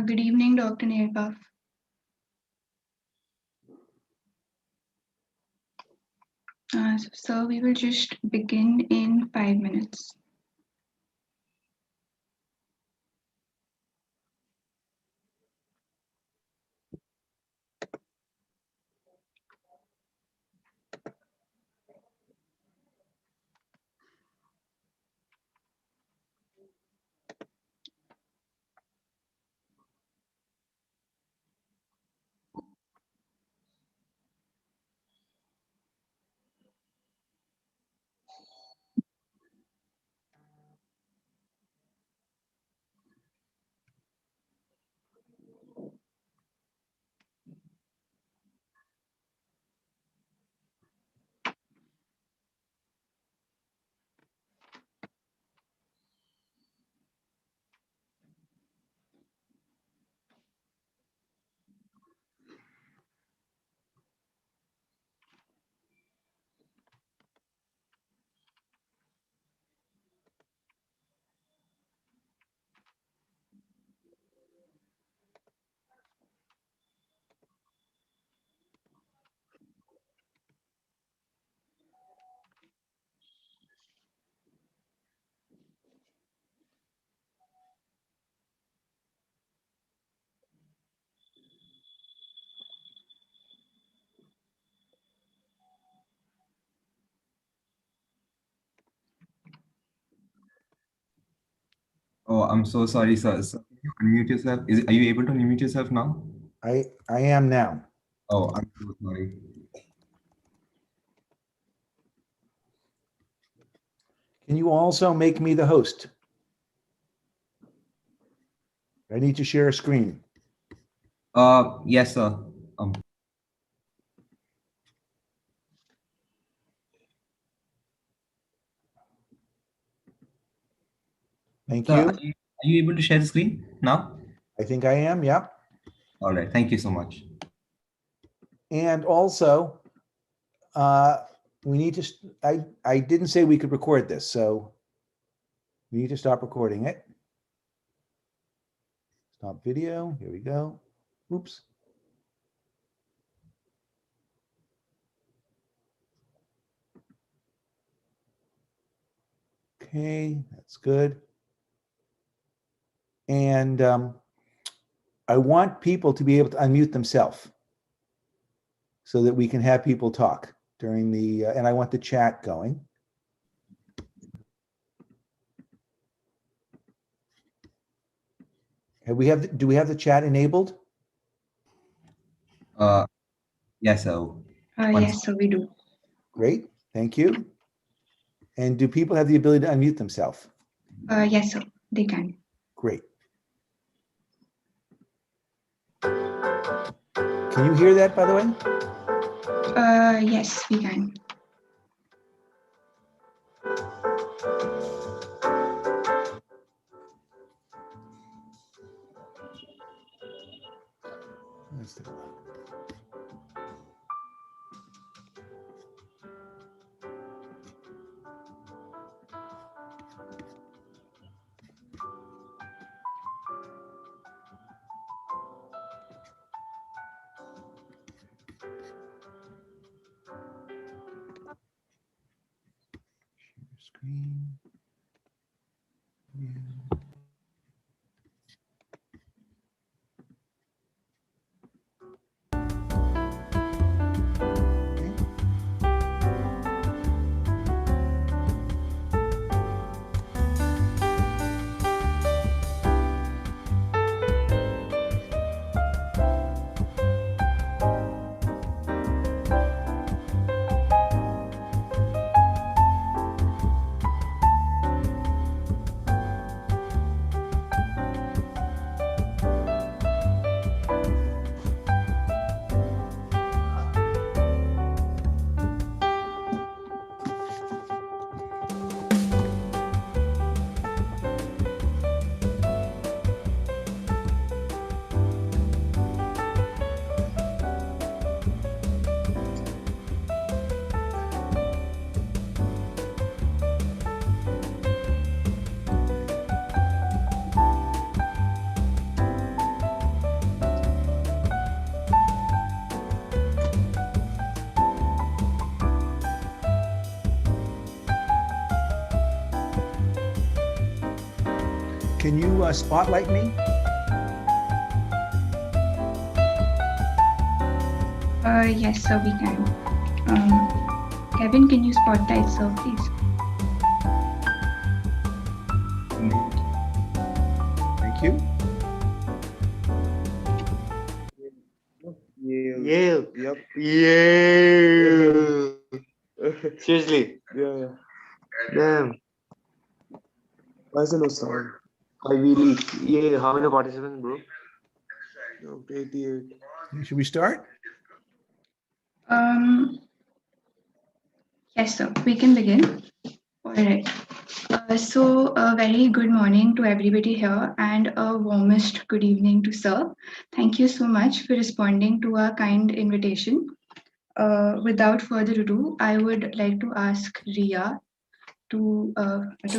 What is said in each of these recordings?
Good evening, Dr. Nalebuff. So we will just begin in 5 minutes. Oh, I'm so sorry, sir. So can you unmute yourself? Are you able to unmute yourself now? I am now. Oh, I'm so sorry. Can you also make me the host? I need to share a screen. Yes, sir. Thank Sir, you. are you able to share the screen now? I think I am, yeah. All right. Thank you so much. And also, we need to, I didn't say we could record this, so we need to stop recording it. Stop video, here we go. Oops. Okay, that's good. And I want people to be able to unmute themselves so that we can have people talk during the, and I want the chat going. Do we have the chat enabled? Yes, sir. Yes, so we do. Great, thank you. And do people have the ability to unmute themselves? Yes, sir, they can. Great. Can you hear that, by the way? Yes, we can. Let's take a look. Share screen. Yeah. Okay. can you spotlight me? Yes, sir, we can. Kevin, can you spotlight, sir, please? Thank you. Yale. Yep. Yale. Seriously. Yeah. Damn. Why is there no sound? Ivy League. Yeah. How many participants, bro? No, 88. Should we start? Yes, sir, we can begin. All right. So a very good morning to everybody here and a warmest good evening to sir. Thank you so much for responding to our kind invitation. Without further ado, I would like to ask Ria to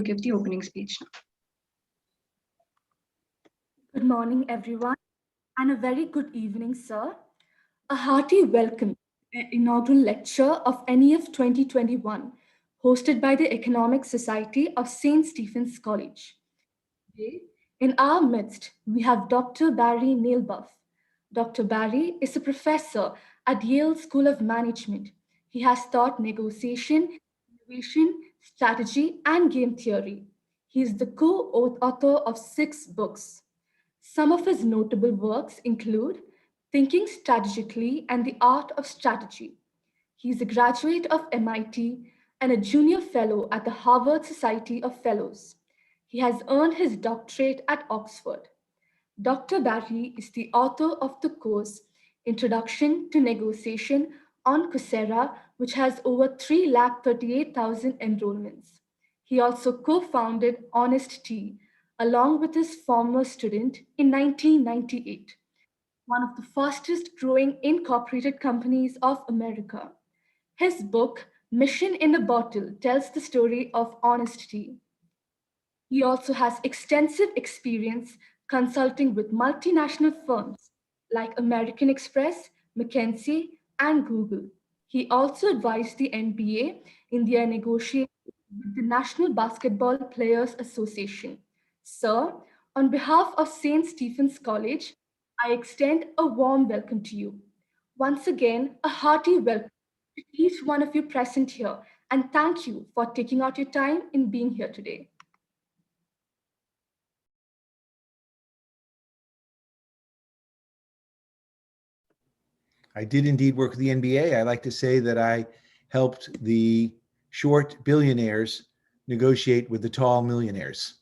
give the opening speech. Good morning, everyone, and a very good evening, sir. A hearty welcome to the inaugural lecture of NEF 2021, hosted by the Economic Society of St. Stephen's College. Today, in our midst, we have Dr. Barry Nalebuff. Dr. Barry is a professor at Yale School of Management. He has taught negotiation, innovation, strategy, and game theory. He is the co-author of 6 books. Some of his notable works include Thinking Strategically and the Art of Strategy. He is a graduate of MIT and a junior fellow at the Harvard Society of Fellows. He has earned his doctorate at Oxford. Dr. Barry is the author of the course Introduction to Negotiation on Coursera, which has over 338,000 enrollments. He also co-founded Honest Tea, along with his former student in 1998, one of the fastest growing incorporated companies of America. His book, Mission in a Bottle, tells the story of Honest Tea. He also has extensive experience consulting with multinational firms like American Express, McKinsey, and Google. He also advised the NBA in their negotiations with the National Basketball Players Association. Sir, on behalf of St. Stephen's College, I extend a warm welcome to you. Once again, a hearty welcome to each one of you present here, and thank you for taking out your time in being here today. I did indeed work with the NBA. I like to say that I helped the short billionaires negotiate with the tall millionaires.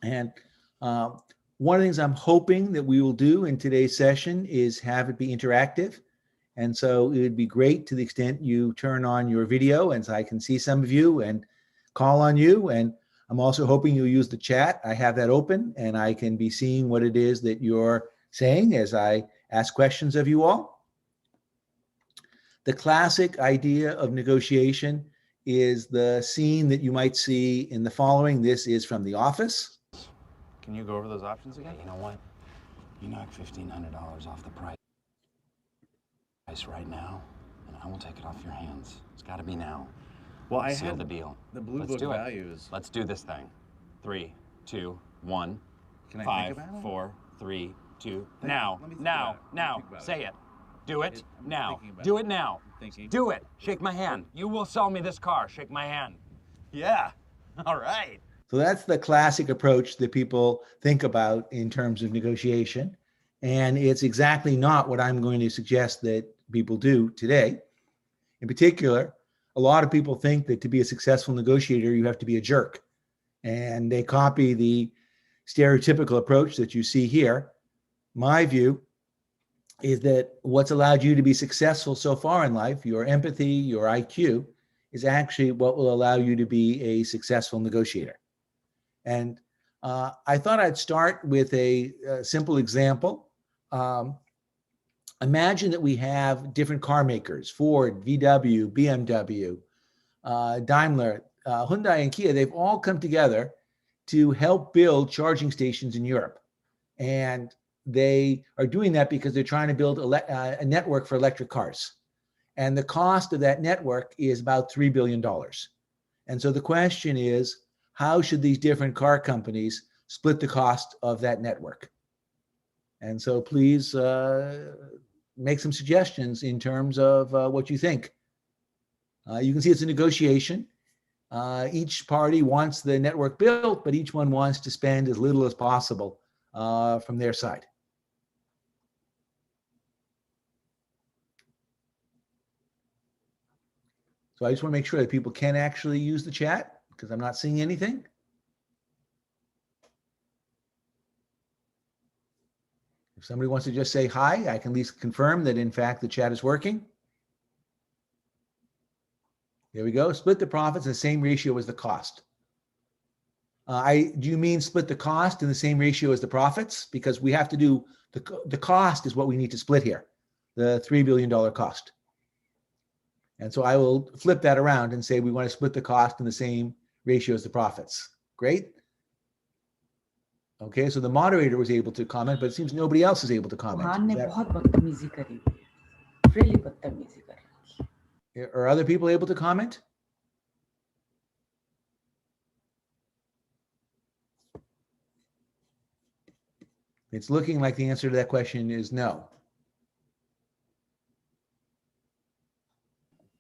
And one of the things I'm hoping that we will do in today's session is have it be interactive. And so it would be great to the extent you turn on your video and so I can see some of you and call on you. And I'm also hoping you'll use the chat. I have that open and I can be seeing what it is that you're saying as I ask questions of you all. The classic idea of negotiation is the scene that you might see in the following. This is from The Office. Can you go over those options again? You know what? You knock $1,500 off the price right now, and I will take it off your hands. It's got to be now. Well, I Seal had the deal. the blue Let's book do it. values. Let's do this thing. 3, 2, 1. Can I 5, think about it? 4, 3, 2. Let Now, me think now, about it. Let me now. think about Say it. it. Do it I'm now. thinking about Do it. it now. I'm thinking. Do it. Shake my hand. You will sell me this car. Shake my hand. Yeah. All right. So that's the classic approach that people think about in terms of negotiation. And it's exactly not what I'm going to suggest that people do today. In particular, a lot of people think that to be a successful negotiator, you have to be a jerk. And they copy the stereotypical approach that you see here. My view is that what's allowed you to be successful so far in life, your empathy, your IQ, is actually what will allow you to be a successful negotiator. And I thought I'd start with a simple example. Imagine that we have different car makers, Ford, VW, BMW, Daimler, Hyundai, and Kia. They've all come together to help build charging stations in Europe. And they are doing that because they're trying to build a network for electric cars. And the cost of that network is about $3 billion. And so the question is, how should these different car companies split the cost of that network. And so please make some suggestions in terms of what you think. You can see it's a negotiation. Each party wants the network built, but each one wants to spend as little as possible from their side. So I just want to make sure that people can actually use the chat because I'm not seeing anything. If somebody wants to just say hi, I can at least confirm that in fact the chat is working. There we go. Split the profits in the same ratio as the cost. Do you mean split the cost in the same ratio as the profits? Because we have to do the cost is what we need to split here, the $3 billion cost. And so I will flip that around and say we want to split the cost in the same ratio as the profits. Great. Okay, so the moderator was able to comment, but it seems nobody else is able to comment. Are other people able to comment? It's looking like the answer to that question is no.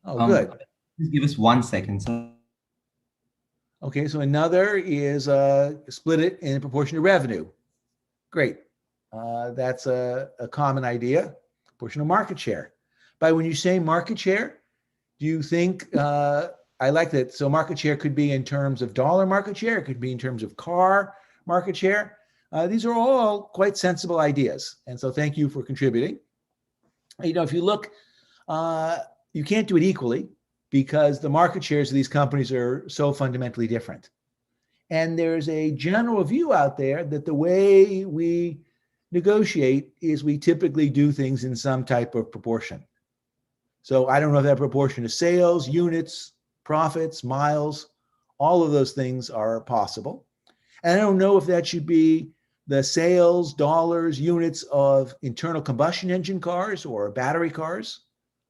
Oh, good. Just give us 1 second, sir. Okay, so another is split it in proportion to revenue. Great. That's a common idea. Proportion of market share. But when you say market share, do you think, I like that. So market share could be in terms of dollar market share. It could be in terms of car market share. These are all quite sensible ideas. And so thank you for contributing. You know, if you look, you can't do it equally because the market shares of these companies are so fundamentally different. And there's a general view out there that the way we negotiate is we typically do things in some type of proportion. So I don't know if that proportion is sales, units, profits, miles, all of those things are possible. And I don't know if that should be the sales, dollars, units of internal combustion engine cars or battery cars.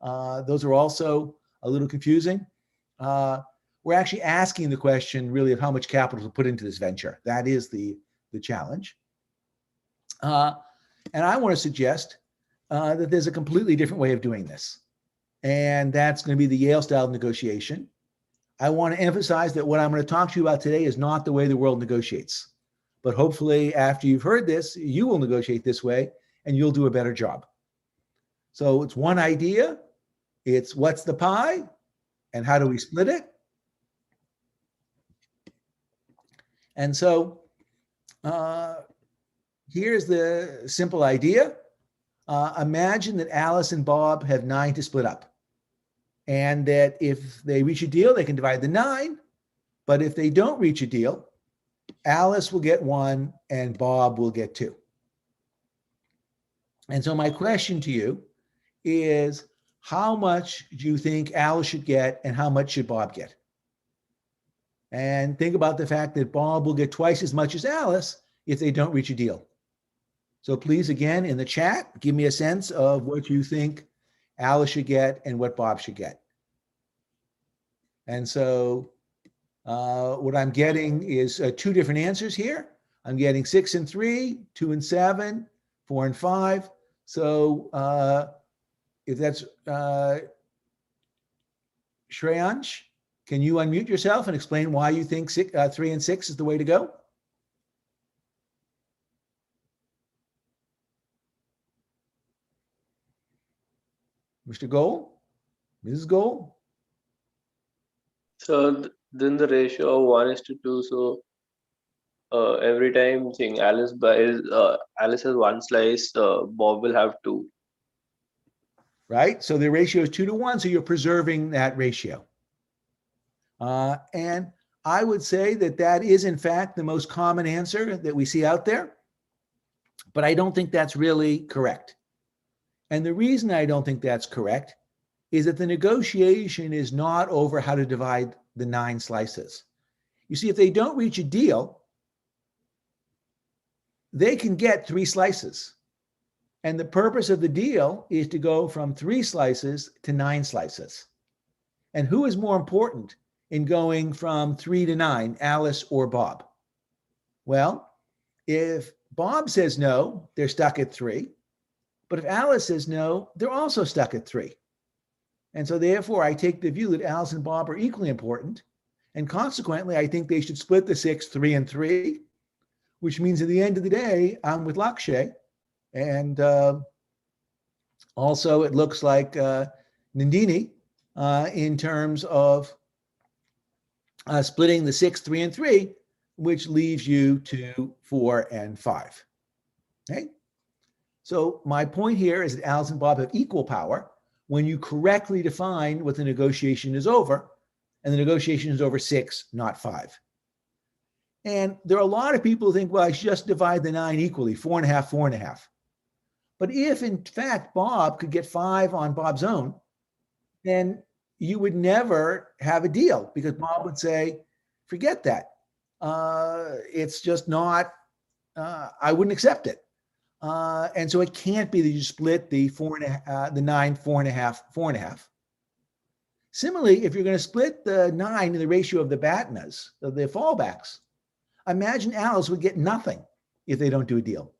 Those are also a little confusing. We're actually asking the question really of how much capital to put into this venture. That is the challenge. And I want to suggest that there's a completely different way of doing this. And that's going to be the Yale style negotiation. I want to emphasize that what I'm going to talk to you about today is not the way the world negotiates. But hopefully after you've heard this, you will negotiate this way and you'll do a better job. So it's one idea. It's what's the pie and how do we split it? And so here's the simple idea. Imagine that Alice and Bob have 9 to split up. And that if they reach a deal, they can divide the 9. But if they don't reach a deal, Alice will get 1 and Bob will get 2. And so my question to you is, how much do you think Alice should get and how much should Bob get? And think about the fact that Bob will get twice as much as Alice if they don't reach a deal. So please, again, in the chat, give me a sense of what you think Alice should get and what Bob should get. And so what I'm getting is 2 different answers here. I'm getting 6 and 3, 2 and 7, 4 and 5. So if that's Shreyansh, can you unmute yourself and explain why you think 3 and 6 is the way to go? Mr. Goel? Mrs. Goel? So then the ratio of 1:2. So every time saying Alice buys, Alice has 1 slice, Bob will have 2. Right? So the ratio is 2 to 1. So you're preserving that ratio. And I would say that that is, in fact, the most common answer that we see out there. But I don't think that's really correct. And the reason I don't think that's correct is that the negotiation is not over how to divide the 9 slices. You see, if they don't reach a deal, they can get 3 slices. And the purpose of the deal is to go from 3 slices to 9 slices. And who is more important in going from 3 to 9, Alice or Bob? Well, If Bob says no, they're stuck at 3. But if Alice says no, they're also stuck at 3. And so therefore, I take the view that Alice and Bob are equally important. And consequently, I think they should split the 6, 3, and 3, which means at the end of the day, I'm with Lakshay. And also, it looks like Nandini in terms of splitting the 6, 3, and 3, which leaves you 2, 4, and 5. Okay? So my point here is that Alice and Bob have equal power when you correctly define what the negotiation is over, and the negotiation is over 6, not 5. And there are a lot of people who think, well, I should just divide the 9 equally, 4.5, 4.5. But if in fact Bob could get 5 on Bob's own, then you would never have a deal, because Bob would say, forget that. It's just not, I wouldn't accept it. And so it can't be that you split the 9, 4.5, 4.5. Similarly, if you're going to split the 9 in the ratio of the BATNAs, of the fallbacks, imagine Alice would get nothing if they don't do a deal.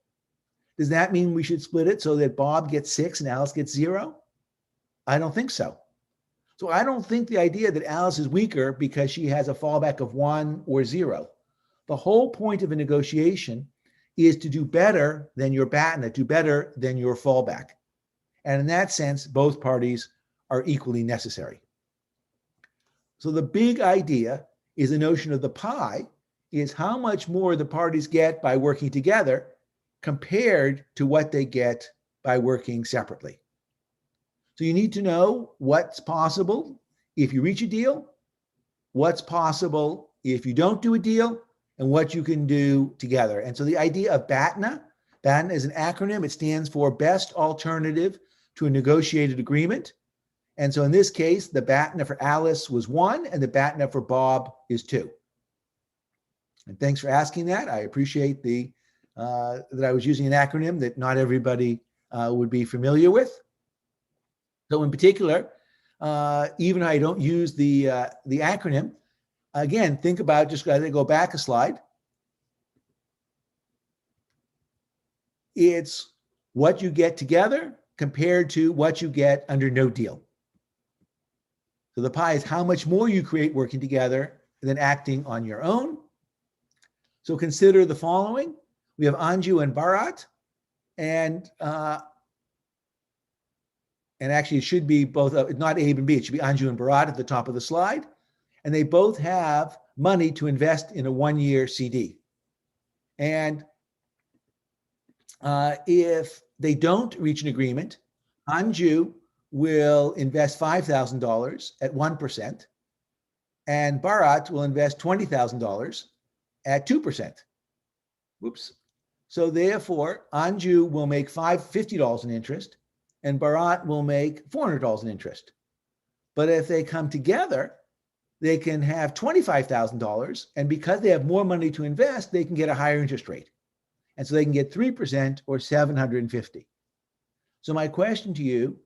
Does that mean we should split it so that Bob gets 6 and Alice gets 0? I don't think so. So I don't think the idea that Alice is weaker because she has a fallback of 1 or 0. The whole point of a negotiation is to do better than your BATNA, do better than your fallback. And in that sense, both parties are equally necessary. So the big idea is the notion of the pie is how much more the parties get by working together compared to what they get by working separately. So you need to know what's possible if you reach a deal, what's possible if you don't do a deal, and what you can do together. And so the idea of BATNA is an acronym. It stands for Best Alternative to a Negotiated Agreement. And so in this case, the BATNA for Alice was 1, and the BATNA for Bob is 2. And thanks for asking that. I appreciate that I was using an acronym that not everybody would be familiar with. So in particular, even though I don't use the acronym, again, think about, just as I go back a slide, it's what you get together compared to what you get under no deal. So the pie is how much more you create working together than acting on your own. So consider the following. We have Anju and Bharat, and actually it should be both, not A and B, it should be Anju and Bharat at the top of the slide. And they both have money to invest in a 1-year CD. And if they don't reach an agreement, Anju will invest $5,000 at 1%, and Bharat will invest $20,000 at 2%. Whoops. So therefore, Anju will make $50 in interest, and Bharat will make $400 in interest. But if they come together, they can have $25,000, and because they have more money to invest, they can get a higher interest rate. And so they can get 3% or $750. So my question to you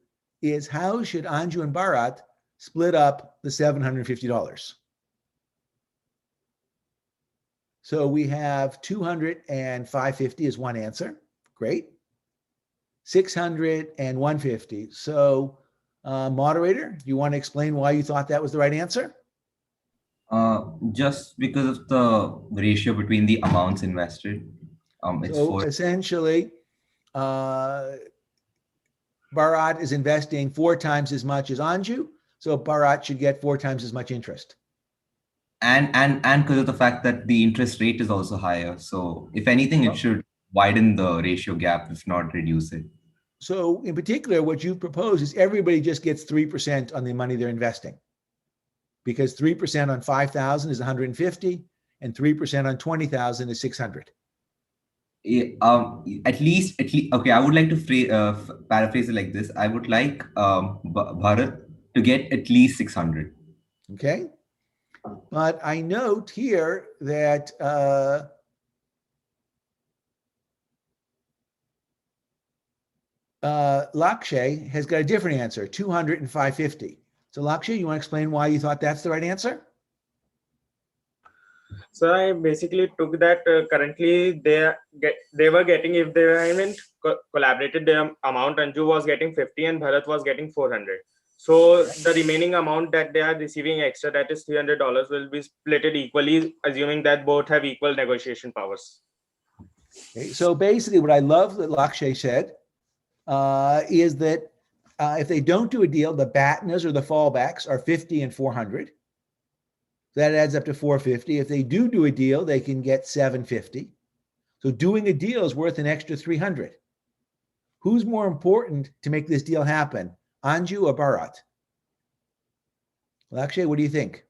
is, how should Anju and Bharat split up the $750? So we have 200 and 550 is one answer. Great. 600 and 150. So moderator, do you want to explain why you thought that was the right answer? Just because of the ratio between the amounts invested. It's so essentially, Bharat is investing 4 times as much as Anju, so Bharat should get 4 times as much interest. And because of the fact that the interest rate is also higher. So if anything, it should widen the ratio gap, if not reduce it. So in particular, what you propose is everybody just gets 3% on the money they're investing, because 3% on 5,000 is 150, and 3% on 20,000 is 600. At least, okay, I would like to paraphrase it like this. I would like Bharat to get at least 600. Okay. But I note here that Lakshay has got a different answer, 200 and 550. So Lakshay, you want to explain why you thought that's the right answer? So I basically took that currently they were getting, if they haven't collaborated the amount, Anju was getting 50 and Bharat was getting 400. So the remaining amount that they are receiving extra, that is $300, will be splitted equally, assuming that both have equal negotiation powers. Okay, so basically, what I love that Lakshay said is that if they don't do a deal, the BATNAs or the fallbacks are 50 and 400. That adds up to 450. If they do a deal, they can get 750. So doing a deal is worth an extra 300. Who's more important to make this deal happen, Anju or Bharat? Lakshay, what do you think?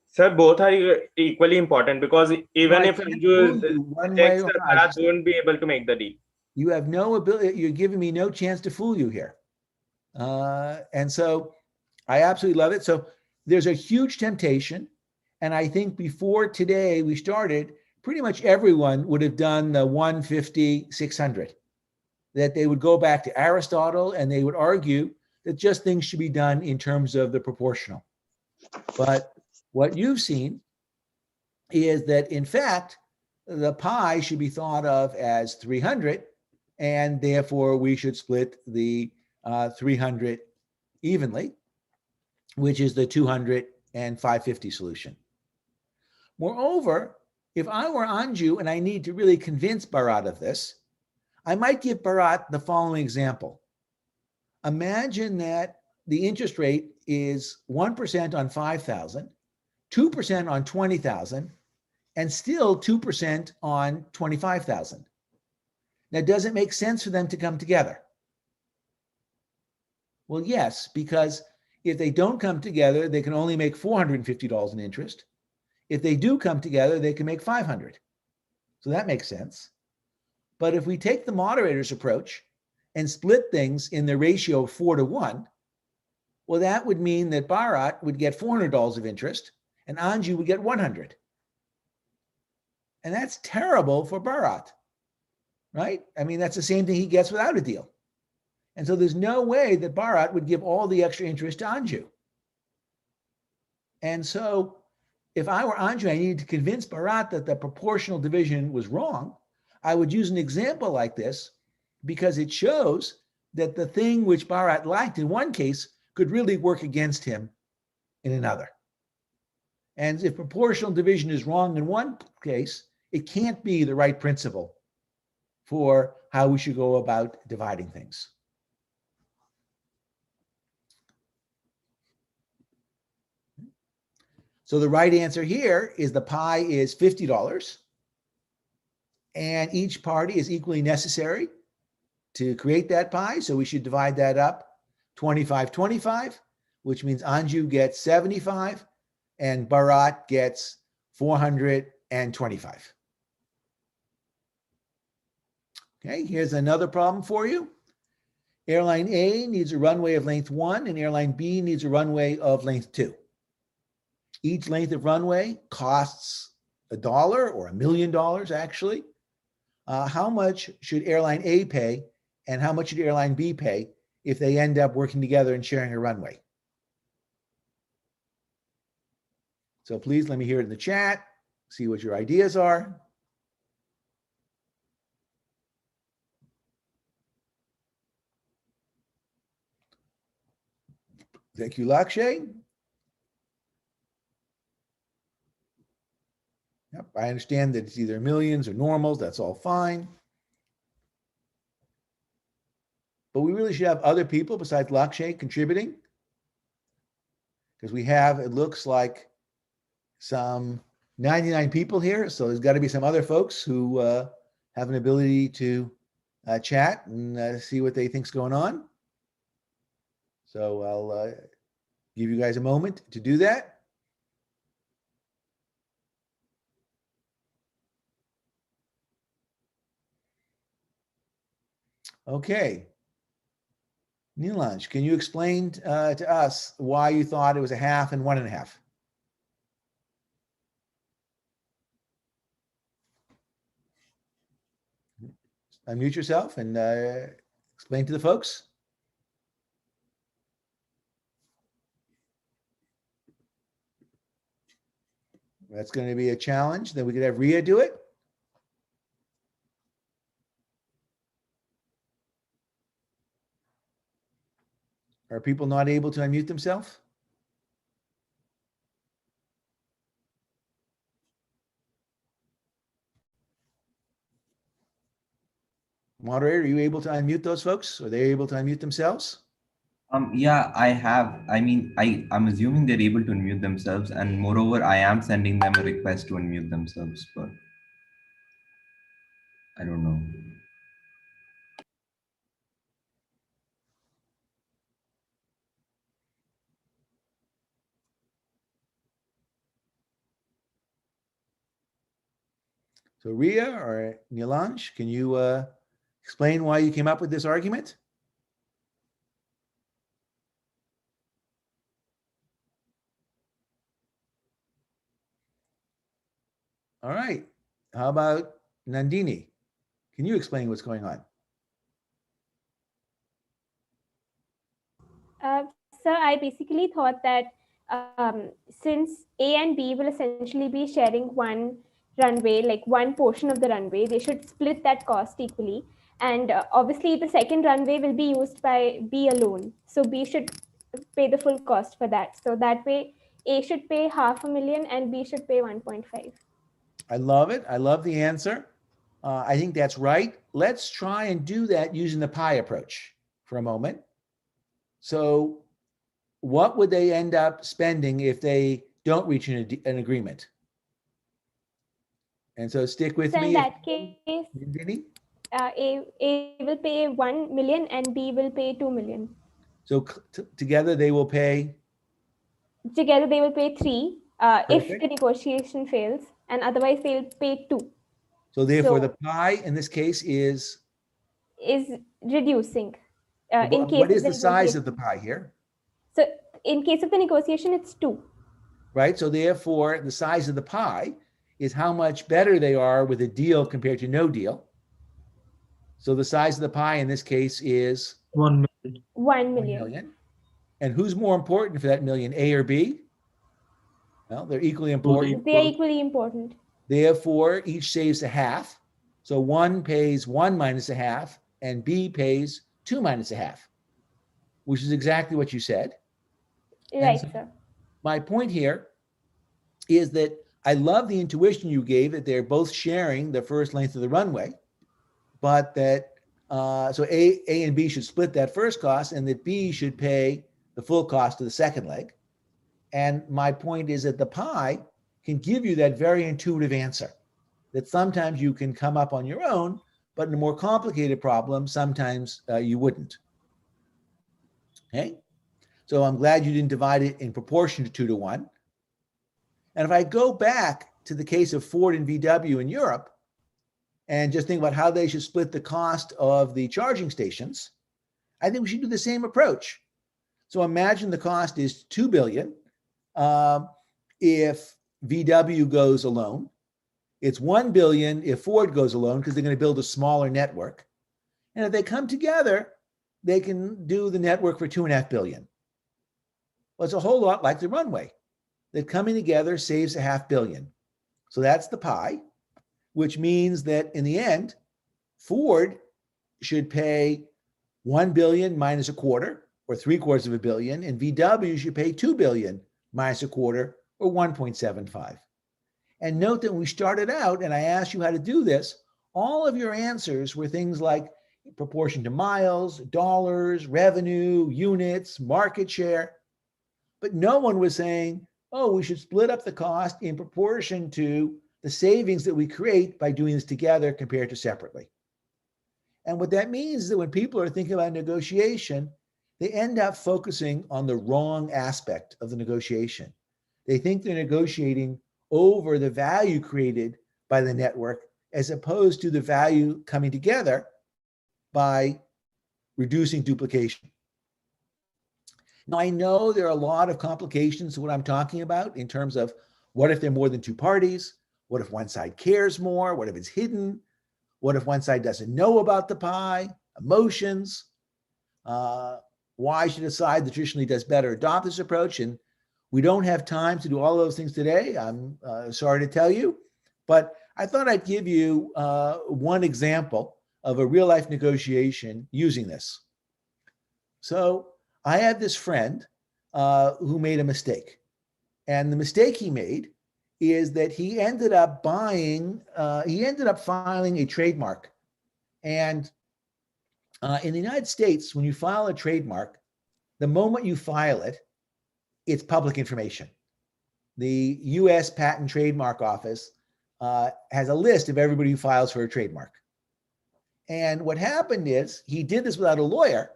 Sir, both are equally important, because even if Anju one way takes or the not, Bharat won't be able to make the deal. You have no ability, you're giving me no chance to fool you here. And so I absolutely love it. So there's a huge temptation. And I think before today we started, pretty much everyone would have done the 150, 600, that they would go back to Aristotle and they would argue that just things should be done in terms of the proportional. But what you've seen is that, in fact, the pie should be thought of as 300, and therefore we should split the 300 evenly, which is the 200 and 550 solution. Moreover, if I were Anju and I need to really convince Bharat of this, I might give Bharat the following example. Imagine that the interest rate is 1% on 5,000, 2% on 20,000, and still 2% on 25,000. Now, does it make sense for them to come together? Well, yes, because if they don't come together, they can only make $450 in interest. If they do come together, they can make 500. So that makes sense. But if we take the moderator's approach and split things in the ratio of 4-to-1, well, that would mean that Bharat would get $400 of interest and Anju would get 100. And that's terrible for Bharat, right? I mean, that's the same thing he gets without a deal. And so there's no way that Bharat would give all the extra interest to Anju. And so if I were Anju, I needed to convince Bharat that the proportional division was wrong. I would use an example like this because it shows that the thing which Bharat liked in one case could really work against him in another. And if proportional division is wrong in one case, it can't be the right principle for how we should go about dividing things. So the right answer here is the pie is $50, and each party is equally necessary to create that pie. So we should divide that up 25-25, which means Anju gets 75 and Bharat gets 425. Okay, here's another problem for you. Airline A needs a runway of length 1 and airline B needs a runway of length 2. Each length of runway costs $1 or $1 million actually. How much should airline A pay and how much should airline B pay if they end up working together and sharing a runway? So please let me hear it in the chat, see what your ideas are. Thank you, Lakshay. Yep, I understand that it's either millions or normals, that's all fine. But we really should have other people besides Lakshay contributing, because we have, it looks like, some 99 people here. So there's got to be some other folks who have an ability to chat and see what they think's going on. So I'll give you guys a moment to do that. Okay. Neelansh, can you explain to us why you thought it was a half and 1.5? Unmute yourself and explain to the folks. That's going to be a challenge. Then we could have Ria do it. Are people not able to unmute themselves? Moderator, are you able to unmute those folks? Are they able to unmute themselves? Yeah, I have. I mean, I'm assuming they're able to unmute themselves, and moreover, I am sending them a request to unmute themselves, but I don't know. So Ria or Nilanj, can you explain why you came up with this argument? All right. How about Nandini? Can you explain what's going on? Sir, I basically thought that since A and B will essentially be sharing one runway, like one portion of the runway, they should split that cost equally. And obviously, the second runway will be used by B alone. So B should pay the full cost for that. So that way, A should pay 500,000 and B should pay 1.5. I love it. I love the answer. I think that's right. Let's try and do that using the pie approach for a moment. So what would they end up spending if they don't reach an agreement? And so stick with So me. in that case, Nandini? A will pay 1 million and B will pay 2 million. So together they will pay? Together they will pay 3 if Perfect. the negotiation fails, and otherwise they will pay 2. So therefore the pie in this case is reducing. In case what is of the size of the pie here? So in case of the negotiation, it's 2. Right. So therefore the size of the pie is how much better they are with a deal compared to no deal. So the size of the pie in this case is 1 million. 1 million. And who's more important for that million, A or B? Well, they're equally important. They are equally important. Therefore, each saves a half. So one pays 1 minus a half, and B pays 2 minus a half, which is exactly what you said. Right, sir. My point here is that I love the intuition you gave that they're both sharing the first length of the runway, but that so A and B should split that first cost, and that B should pay the full cost of the second leg. And my point is that the pie can give you that very intuitive answer, that sometimes you can come up on your own, but in a more complicated problem, sometimes you wouldn't. Okay? So I'm glad you didn't divide it in proportion to 2-to-1. And if I go back to the case of Ford and VW in Europe, and just think about how they should split the cost of the charging stations, I think we should do the same approach. So imagine the cost is $2 billion. If VW goes alone, it's $1 billion if Ford goes alone, because they're going to build a smaller network. And if they come together, they can do the network for $2.5 billion. Well, it's a whole lot like the runway. That coming together saves $500 million. So that's the pie, which means that in the end, Ford should pay $1 billion minus a quarter, or $750 million, and VW should pay $2 billion minus a quarter, or 1.75. And note that when we started out and I asked you how to do this, all of your answers were things like proportion to miles, dollars, revenue, units, market share. But no one was saying, oh, we should split up the cost in proportion to the savings that we create by doing this together compared to separately. And what that means is that when people are thinking about negotiation, they end up focusing on the wrong aspect of the negotiation. They think they're negotiating over the value created by the network as opposed to the value coming together by reducing duplication. Now, I know there are a lot of complications to what I'm talking about in terms of what if there are more than two parties? What if one side cares more? What if it's hidden? What if one side doesn't know about the pie? Emotions. Why should a side that traditionally does better adopt this approach? And We don't have time to do all those things today. I'm sorry to tell you, but I thought I'd give you one example of a real life negotiation using this. So I had this friend who made a mistake. And the mistake he made is that he ended up filing a trademark. And in the United States, when you file a trademark, the moment you file it, it's public information. The US Patent Trademark Office has a list of everybody who files for a trademark. And what happened is he did this without a lawyer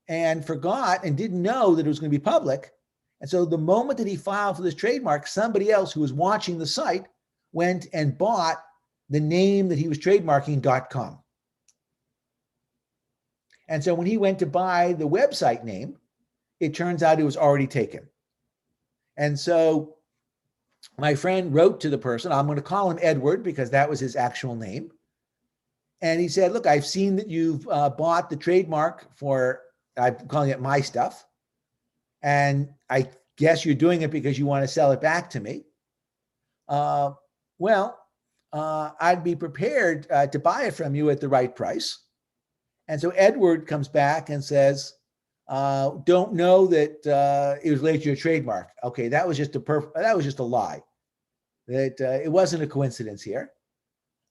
and forgot and didn't know that it was going to be public. And so the moment that he filed for this trademark, somebody else who was watching the site went and bought the name that he was trademarking, .com. And so when he went to buy the website name, it turns out it was already taken. And so my friend wrote to the person, I'm going to call him Edward because that was his actual name. And he said, look, I've seen that you've bought the trademark for, I'm calling it my stuff. And I guess you're doing it because you want to sell it back to me. I'd be prepared to buy it from you at the right price. And so Edward comes back and says, don't know that it was related to your trademark. Okay, that was just a lie. That it wasn't a coincidence here.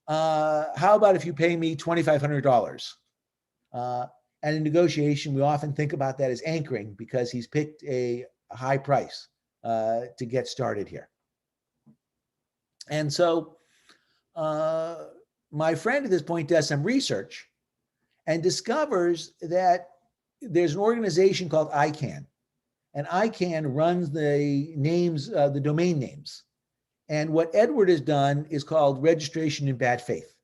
How about if you pay me $2,500? And in negotiation, we often think about that as anchoring because he's picked a high price to get started here. And so my friend at this point does some research and discovers that there's an organization called ICANN. And ICANN runs the names, the domain names. And what Edward has done is called registration in bad faith.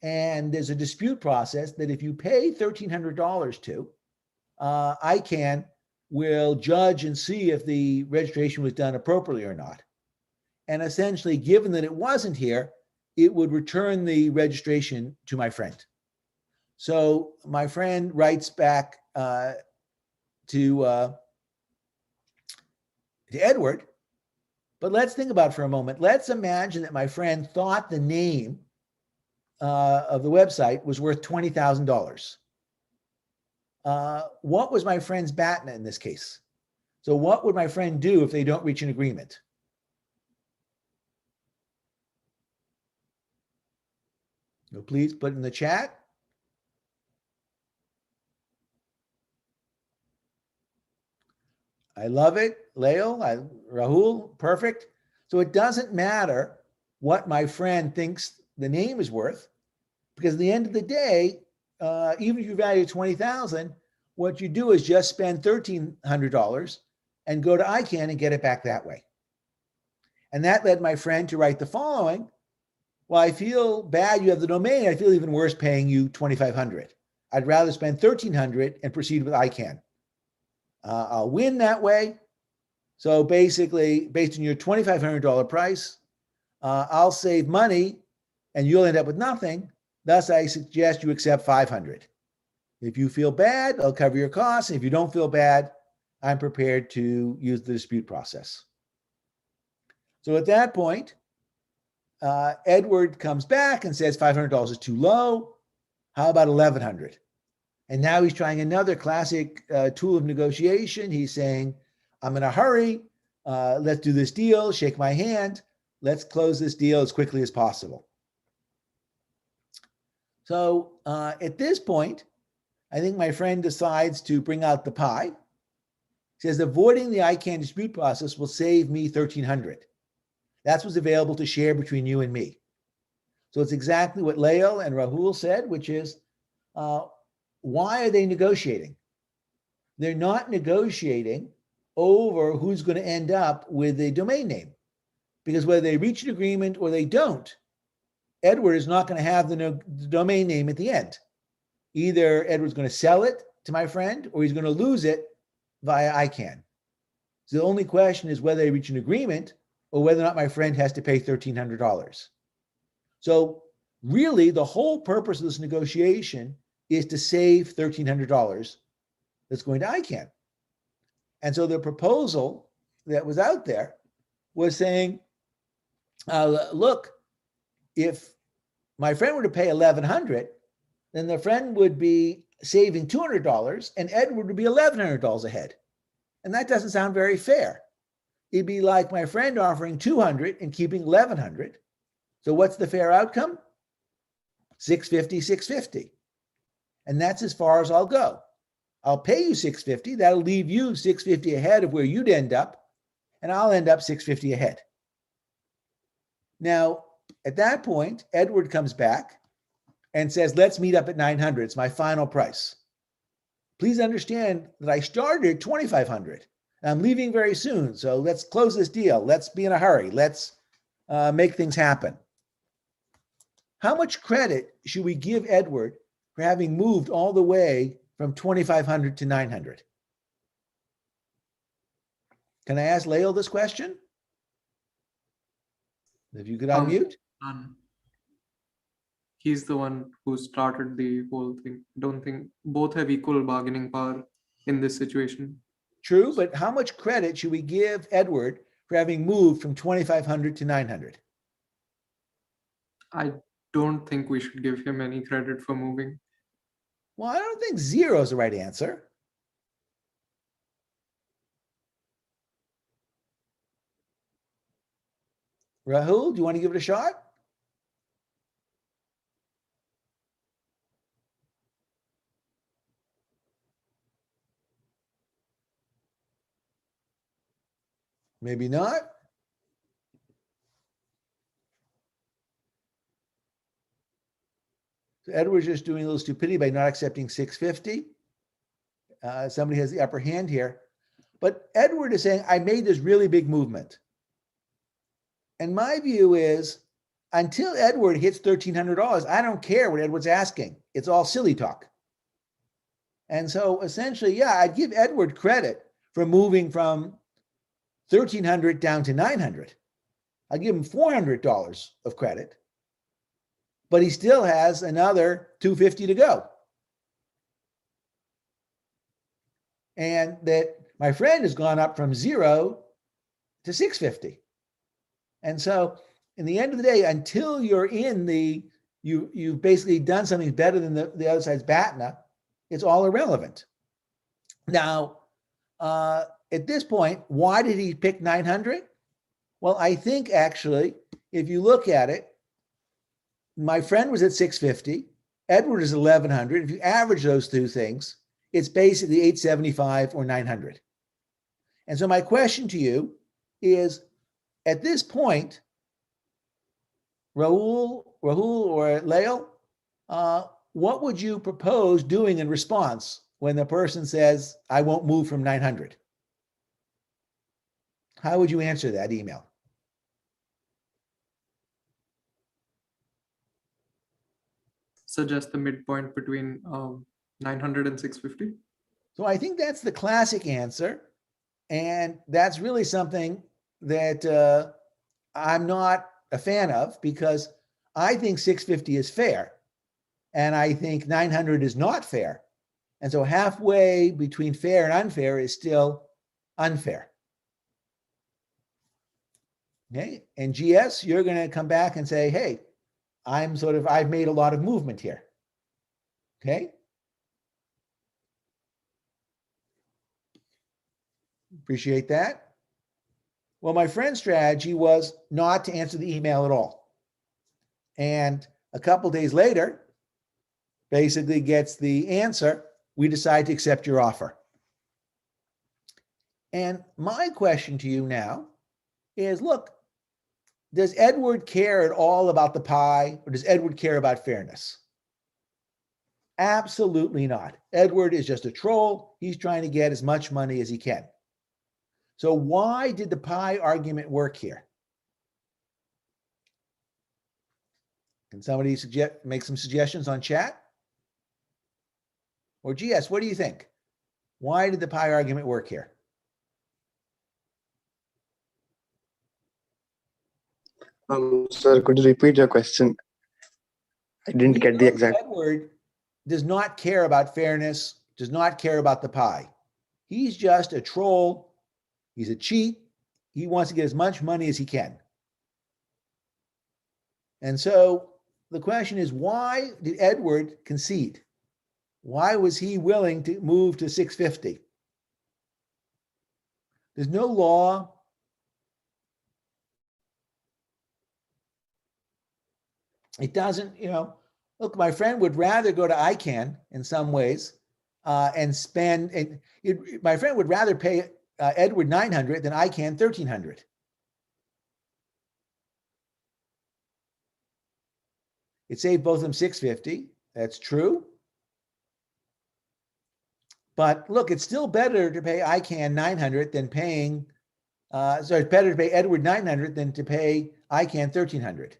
And there's a dispute process that if you pay $1,300 to, ICANN will judge and see if the registration was done appropriately or not. And essentially, given that it wasn't here, it would return the registration to my friend. So my friend writes back to Edward, but let's think about it for a moment. Let's imagine that my friend thought the name of the website was worth $20,000. What was my friend's BATNA in this case? So what would my friend do if they don't reach an agreement? So please put in the chat. I love it. Leo, Rahul, perfect. So it doesn't matter what my friend thinks the name is worth, because at the end of the day, even if you value $20,000, what you do is just spend $1,300 and go to ICANN and get it back that way. And that led my friend to write the following. Well, I feel bad you have the domain. I feel even worse paying you $2,500. I'd rather spend $1,300 and proceed with ICANN. I'll win that way. So basically, based on your $2,500 price, I'll save money and you'll end up with nothing. Thus, I suggest you accept $500. If you feel bad, I'll cover your costs. And if you don't feel bad, I'm prepared to use the dispute process. So at that point, Edward comes back and says $500 is too low. How about $1,100? And now he's trying another classic tool of negotiation. He's saying, I'm in a hurry. Let's do this deal. Shake my hand. Let's close this deal as quickly as possible. So at this point, I think my friend decides to bring out the pie. He says, avoiding the ICANN dispute process will save me $1,300. That's what's available to share between you and me. So it's exactly what Leo and Rahul said, which is, why are they negotiating? They're not negotiating over who's going to end up with a domain name, because whether they reach an agreement or they don't, Edward is not going to have the domain name at the end. Either Edward's going to sell it to my friend or he's going to lose it via ICANN. So the only question is whether they reach an agreement or whether or not my friend has to pay $1,300. So really, the whole purpose of this negotiation is to save $1,300 that's going to ICANN. And so the proposal that was out there was saying, look, if my friend were to pay $1,100, then the friend would be saving $200 and Edward would be $1,100 ahead. And that doesn't sound very fair. It'd be like my friend offering $200 and keeping $1,100. So what's the fair outcome? $650, $650. And that's as far as I'll go. I'll pay you $650. That'll leave you $650 ahead of where you'd end up, and I'll end up $650 ahead. Now, at that point, Edward comes back and says, let's meet up at $900. It's my final price. Please understand that I started at $2,500. I'm leaving very soon, so let's close this deal. Let's be in a hurry. Let's make things happen. How much credit should we give Edward for having moved all the way from 2,500 to 900? Can I ask Lael this question? If you could unmute. He's the one who started the whole thing. Don't think both have equal bargaining power in this situation. True, but how much credit should we give Edward for having moved from 2,500 to 900? I don't think we should give him any credit for moving. Well, I don't think 0 is the right answer. Rahul, do you want to give it a shot? Maybe not. So Edward's just doing a little stupidity by not accepting 650. Somebody has the upper hand here. But Edward is saying, I made this really big movement. And my view is, until Edward hits $1,300, I don't care what Edward's asking. It's all silly talk. And so essentially, yeah, I'd give Edward credit for moving from $1,300 down to $900. I'll give him $400 of credit, but he still has another $250 to go. And that my friend has gone up from 0 to 650. And so in the end of the day, until you're in you've basically done something better than the other side's BATNA, it's all irrelevant. Now, at this point, why did he pick 900? Well, I think actually, if you look at it, my friend was at 650, Edward is 1,100. If you average those two things, it's basically 875 or 900. And so my question to you is, at this point, Rahul or Lael, what would you propose doing in response when the person says, I won't move from 900? How would you answer that email? Suggest the midpoint between 900 and 650. So I think that's the classic answer. And that's really something that I'm not a fan of, because I think 650 is fair. And I think 900 is not fair. And so halfway between fair and unfair is still unfair. Okay. And GS, you're going to come back and say, hey, I've made a lot of movement here. Okay. Appreciate that. Well, my friend's strategy was not to answer the email at all. And a couple days later, basically gets the answer, we decide to accept your offer. And my question to you now is, look, does Edward care at all about the pie, or does Edward care about fairness? Absolutely not. Edward is just a troll. He's trying to get as much money as he can. So why did the pie argument work here? Can somebody make some suggestions on chat? Or GS, what do you think? Why did the pie argument work here? Sir, could you repeat your question? I didn't get the exact. Edward does not care about fairness, does not care about the pie. He's just a troll. He's a cheat. he wants to get as much money as he can. And so the question is, why did Edward concede? Why was he willing to move to 650? There's no law. It doesn't, look, my friend would rather go to ICANN in some ways and spend, my friend would rather pay Edward 900 than ICANN 1300. It saved both of them 650. That's true. But look, it's still better to pay ICANN 900 than paying, it's better to pay Edward 900 than to pay ICANN 1300.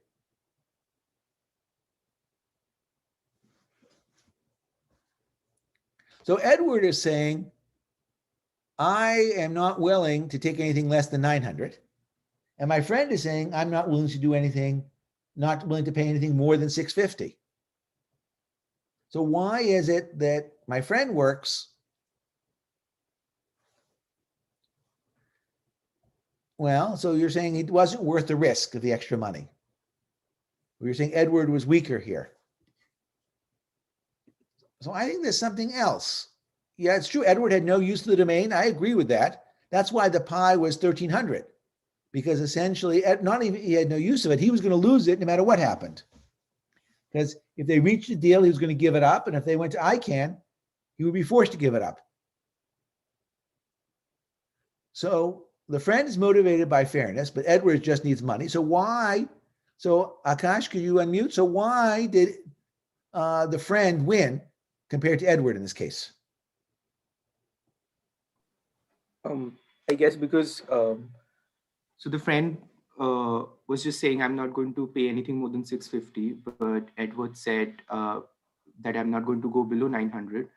So Edward is saying, I am not willing to take anything less than 900. And my friend is saying, I'm not willing to do anything, not willing to pay anything more than 650. So why is it that my friend works? Well, so you're saying it wasn't worth the risk of the extra money. Or you're saying Edward was weaker here. So I think there's something else. Yeah, it's true. Edward had no use of the domain. I agree with that. That's why the pi was 1300, because essentially, not even he had no use of it. He was going to lose it no matter what happened. Because if they reached a deal, he was going to give it up. And if they went to ICANN, he would be forced to give it up. So the friend is motivated by fairness, but Edward just needs money. So why? So Akash, could you unmute? So why did the friend win compared to Edward in this case? I guess because so the friend was just saying, I'm not going to pay anything more than 650, but Edward said that I'm not going to go below 900.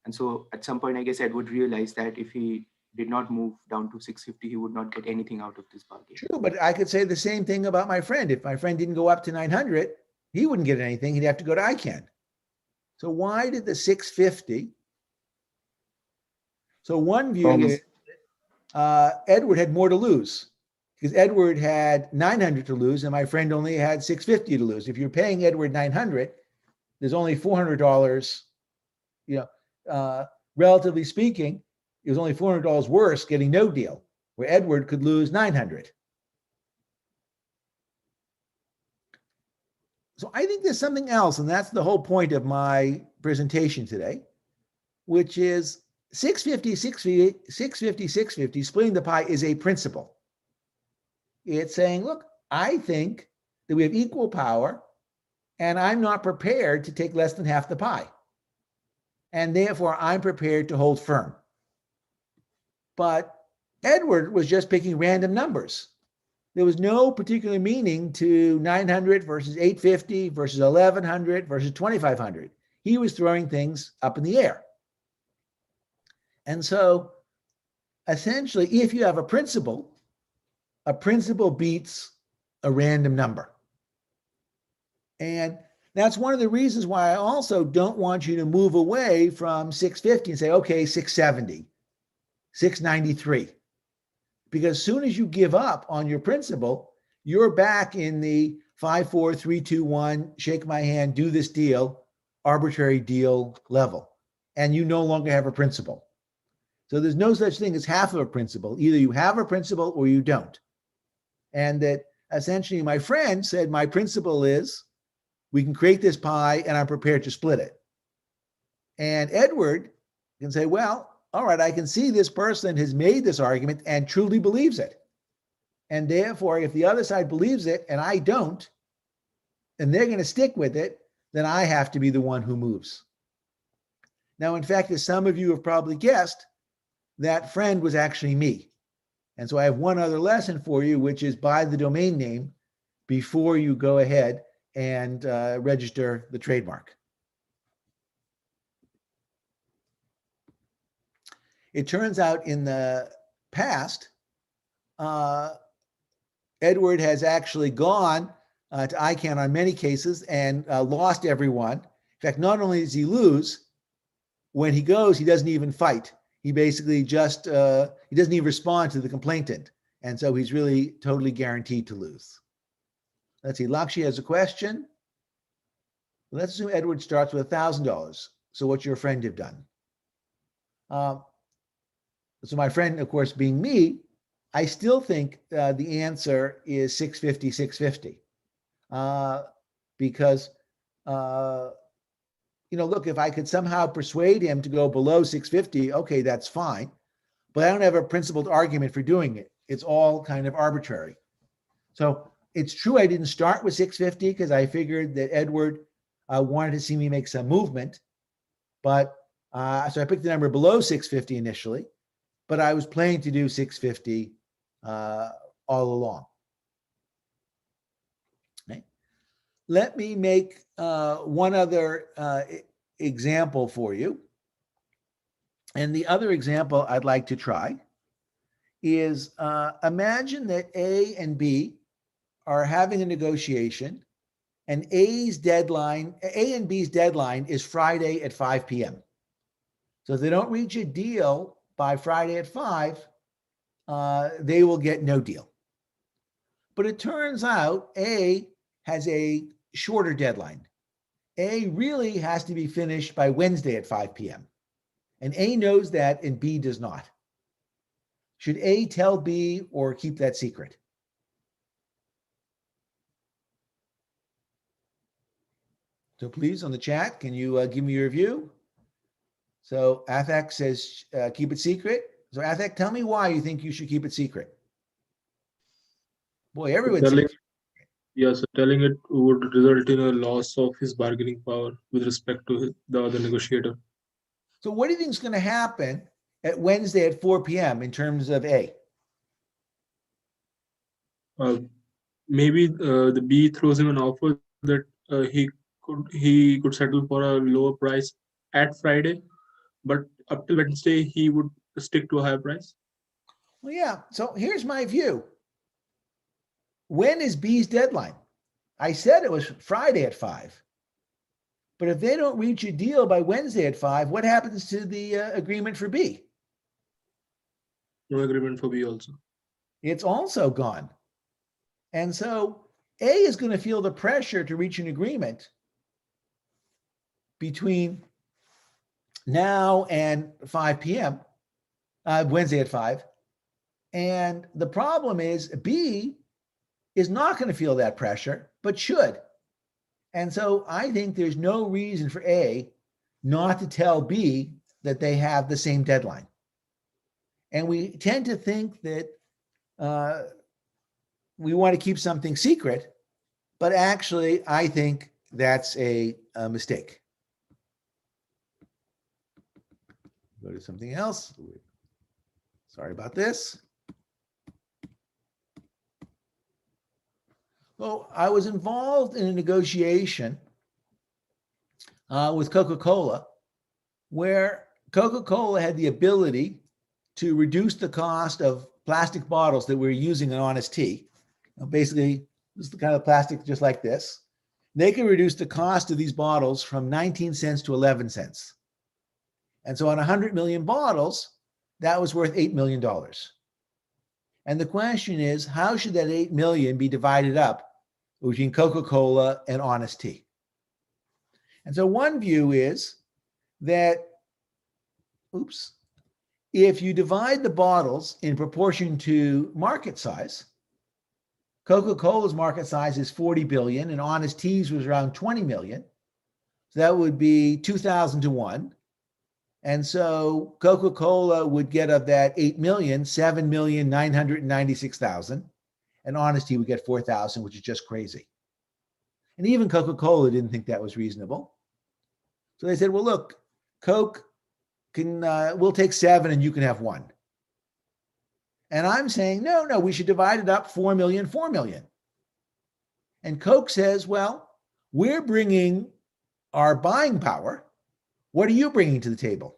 And so at some point, I guess Edward realized that if he did not move down to 650, he would not get anything out of this bargain. True, but I could say the same thing about my friend. If my friend didn't go up to 900, he wouldn't get anything. He'd have to go to ICANN. So why did the 650? So one view is Edward had more to lose because Edward had 900 to lose and my friend only had 650 to lose. If you're paying Edward 900, there's only $400, relatively speaking, it was only $400 worse getting no deal, where Edward could lose 900. So I think there's something else, and that's the whole point of my presentation today, which is 650, 650, splitting the pie is a principle. It's saying, look, I think that we have equal power, and I'm not prepared to take less than half the pie. And therefore, I'm prepared to hold firm. But Edward was just picking random numbers. There was no particular meaning to 900 versus 850 versus 1100 versus 2500. He was throwing things up in the air. And so essentially, if you have a principle beats a random number. And that's one of the reasons why I also don't want you to move away from 650 and say, okay, 670, 693. Because as soon as you give up on your principle, you're back in the 5, 4, 3, 2, 1, shake my hand, do this deal, arbitrary deal level. And you no longer have a principle. So there's no such thing as half of a principle. Either you have a principle or you don't. And that essentially my friend said, my principle is we can create this pie and I'm prepared to split it. And Edward can say, well, all right, I can see this person has made this argument and truly believes it. And therefore, if the other side believes it and I don't, and they're going to stick with it, then I have to be the one who moves. Now, in fact, as some of you have probably guessed, that friend was actually me. And so I have one other lesson for you, which is buy the domain name before you go ahead and register the trademark. It turns out in the past, Edward has actually gone to ICANN on many cases and lost everyone. In fact, not only does he lose, when he goes, he doesn't even fight. He basically just, he doesn't even respond to the complainant. And so he's really totally guaranteed to lose. Let's see, Lakshya has a question. Let's assume Edward starts with $1,000. So what's your friend have done? So my friend, of course, being me, I still think the answer is 650, 650. Because, look, if I could somehow persuade him to go below 650, okay, that's fine. But I don't have a principled argument for doing it. It's all kind of arbitrary. So it's true I didn't start with 650 because I figured that Edward wanted to see me make some movement. But so I picked the number below 650 initially, but I was planning to do 650 all along. Okay. Let me make one other example for you. And the other example I'd like to try is imagine that A and B are having a negotiation, and A and B's deadline is Friday at 5 p.m. So if they don't reach a deal by Friday at 5, they will get no deal. But it turns out A has a shorter deadline. A really has to be finished by Wednesday at 5 p.m. And A knows that and B does not. Should A tell B or keep that secret? So please, on the chat, can you give me your view? So Athak says keep it secret. So Athak, tell me why you think you should keep it secret. Boy, everyone says. Yes, telling it would result in a loss of his bargaining power with respect to the other negotiator. So what do you think is going to happen at Wednesday at 4 p.m. in terms of A? Maybe the B throws him an offer that he could settle for a lower price at Friday, but up till Wednesday he would stick to a higher price. Well, yeah. So here's my view. When is B's deadline? I said it was Friday at 5. But if they don't reach a deal by Wednesday at 5, what happens to the agreement for B? No agreement for B also. It's also gone. And so A is going to feel the pressure to reach an agreement between now and 5 p.m., Wednesday at 5. And the problem is B is not going to feel that pressure, but should. And so I think there's no reason for A not to tell B that they have the same deadline. And we tend to think that we want to keep something secret, but actually I think that's a mistake. Go to something else. Sorry about this. Well, I was involved in a negotiation with Coca-Cola, where Coca-Cola had the ability to reduce the cost of plastic bottles that we're using in Honest Tea. Basically, this is the kind of plastic just like this. They can reduce the cost of these bottles from 19 cents to 11 cents. And so on 100 million bottles, that was worth $8 million. And the question is, how should that 8 million be divided up between Coca-Cola and Honest Tea? And so one view is that, if you divide the bottles in proportion to market size, Coca-Cola's market size is 40 billion and Honest Tea's was around 20 million. So that would be 2,000 to 1. And so Coca-Cola would get of that 8 million, 7,996,000. And Honest Tea would get 4,000, which is just crazy. And even Coca-Cola didn't think that was reasonable. So they said, well, look, Coke we'll take 7 and you can have 1. And I'm saying, no, we should divide it up 4 million, 4 million. And Coke says, well, we're bringing our buying power. What are you bringing to the table?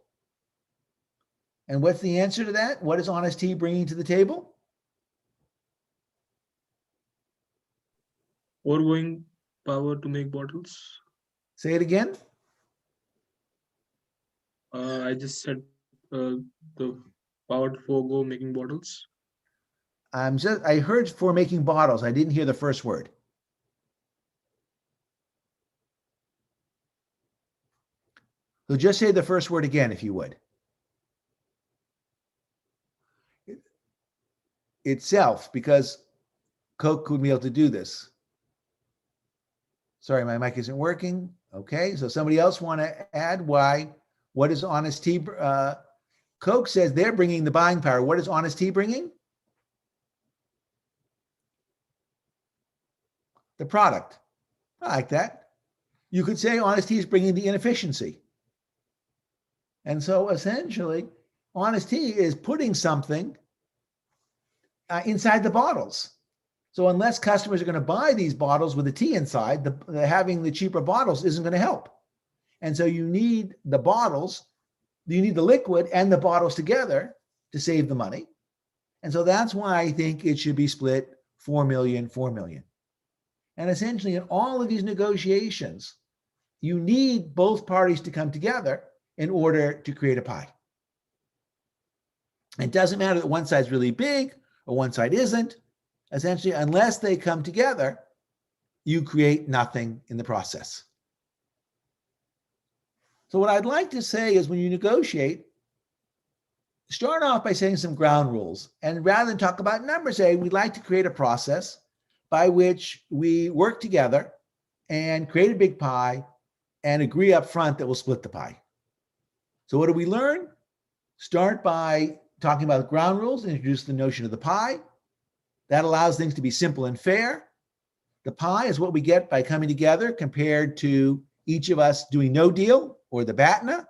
And what's the answer to that? What is Honest Tea bringing to the table? Foregoing power to make bottles. Say it again. I just said the power to forego making bottles. I heard for making bottles. I didn't hear the first word. So just say the first word again, if you would. Itself, because Coke would be able to do this. Sorry, my mic isn't working. Okay, so somebody else want to add why? What is Honest Tea? Coke says they're bringing the buying power. What is Honest Tea bringing? The product. I like that. You could say Honest Tea is bringing the inefficiency. And so essentially, Honest Tea is putting something inside the bottles. So unless customers are going to buy these bottles with the tea inside, having the cheaper bottles isn't going to help. And so you need the bottles, you need the liquid and the bottles together to save the money. And so that's why I think it should be split 4 million, 4 million. And essentially in all of these negotiations, you need both parties to come together in order to create a pie. It doesn't matter that one side's really big or one side isn't. Essentially, unless they come together, you create nothing in the process. So what I'd like to say is when you negotiate, start off by setting some ground rules. And rather than talk about numbers, say we'd like to create a process by which we work together and create a big pie and agree up front that we'll split the pie. So what do we learn? Start by talking about ground rules, introduce the notion of the pie. That allows things to be simple and fair. The pie is what we get by coming together compared to each of us doing no deal or the BATNA.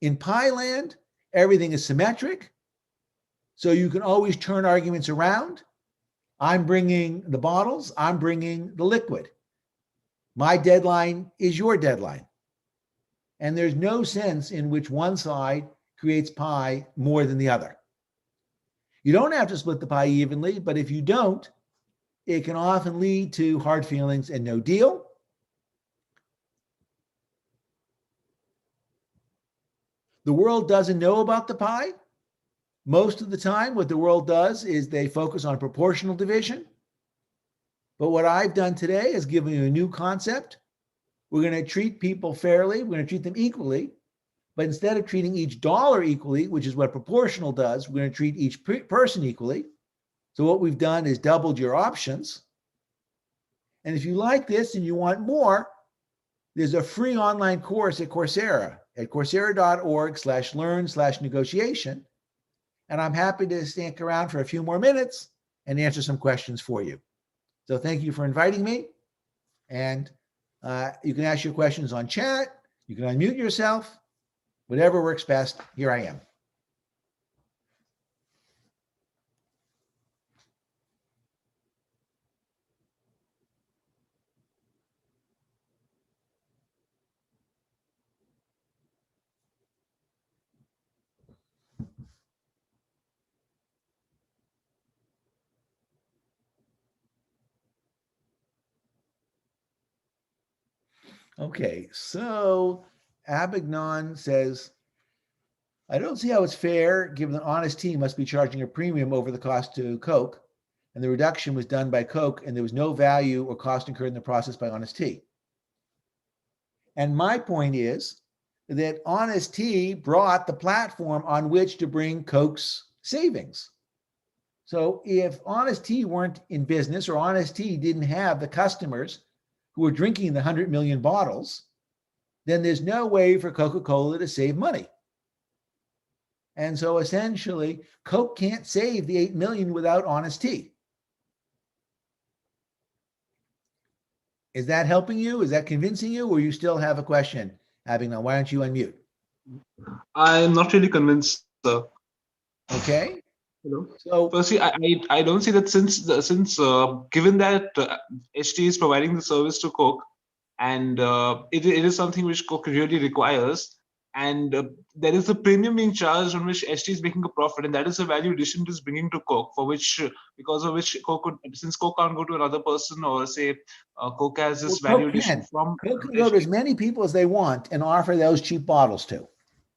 In pie land, everything is symmetric. So you can always turn arguments around. I'm bringing the bottles, I'm bringing the liquid. My deadline is your deadline. And there's no sense in which one side creates pie more than the other. You don't have to split the pie evenly, but if you don't, it can often lead to hard feelings and no deal. The world doesn't know about the pie. Most of the time, what the world does is they focus on proportional division. But what I've done today is given you a new concept. We're going to treat people fairly. We're going to treat them equally. But instead of treating each dollar equally, which is what proportional does, we're going to treat each person equally. So what we've done is doubled your options. And if you like this and you want more, there's a free online course at Coursera at coursera.org/learn/negotiation. And I'm happy to stick around for a few more minutes and answer some questions for you. So thank you for inviting me. And you can ask your questions on chat. You can unmute yourself. Whatever works best, here I am. Okay, so Abignon says, I don't see how it's fair given that Honest Tea must be charging a premium over the cost to Coke, and the reduction was done by Coke, and there was no value or cost incurred in the process by Honest Tea. And my point is that Honest Tea brought the platform on which to bring Coke's savings. So if Honest Tea weren't in business or Honest Tea didn't have the customers who were drinking the 100 million bottles, then there's no way for Coca-Cola to save money. And so essentially, Coke can't save the 8 million without Honest Tea. Is that helping you? Is that convincing you? Or you still have a question? Abignon, why don't you unmute? I'm not really convinced, sir. Okay. Hello. So firstly, I don't see that since given that HT is providing the service to Coke, and it is something which Coke really requires, and there is a premium being charged on which HT is making a profit, and that is a value addition it is bringing to Coke, for which because of which Coke could, since Coke can't go to another person, or say Coke has this value addition from Coke can go to as many people as they want and offer those cheap bottles to.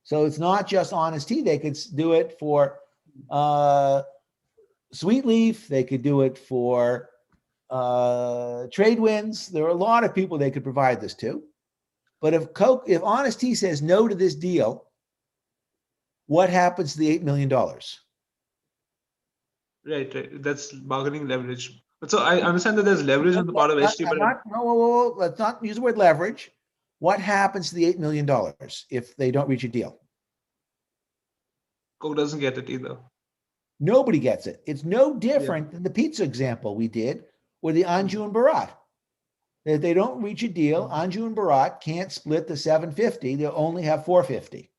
So it's not just Honest Tea. They could do it for Sweet Leaf. They could do it for trade winds. There are a lot of people they could provide this to. But if Honest Tea says no to this deal, what happens to the $8 million? Right. That's bargaining leverage. But so I understand that there's leverage on the part of HT, but No, let's not use the word leverage. What happens to the $8 million if they don't reach a deal? Coke doesn't get it either. Nobody gets it. It's no different than the pizza example we did with the Anju and Bharat. If they don't reach a deal, Anju and Bharat can't split the 750. They'll only have 450.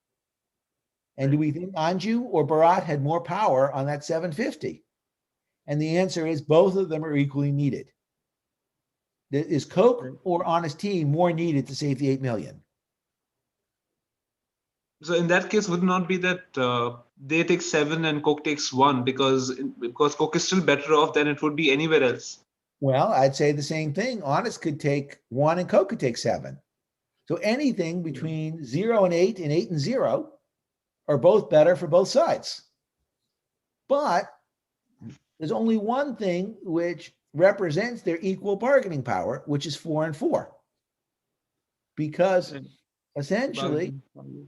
And do we think Anju or Bharat had more power on that 750? And the answer is both of them are equally needed. Is Coke or Honest Tea more needed to save the $8 million? So in that case, would it not be that they take 7 and Coke takes 1 because Coke is still better off than it would be anywhere else? Well, I'd say the same thing. Honest could take 1 and Coke could take 7. So anything between 0 and 8 and 8 and 0 are both better for both sides. But there's only one thing which represents their equal bargaining power, which is 4 and 4. Because essentially,